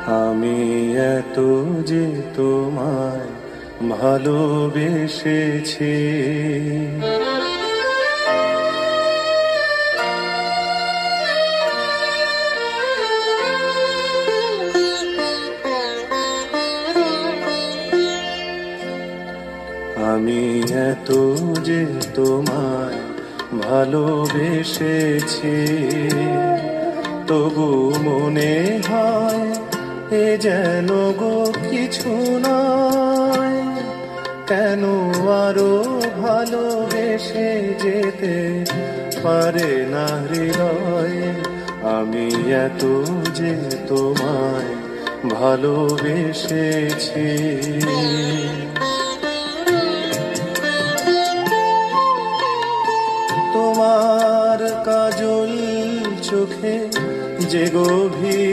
আমি এত যে তোমায় ভালোবেসেছি, আমি এত যে তোমায় ভালোবেসেছি, তবু মনে হয় এ যেন গো কিছু নয়। কেন আরো ভালোবেসে যেতে পারে না হৃদয়? আমি এত যে তোমায় ভালোবেসেছি। তোমার কাজল চোখে যে গভীর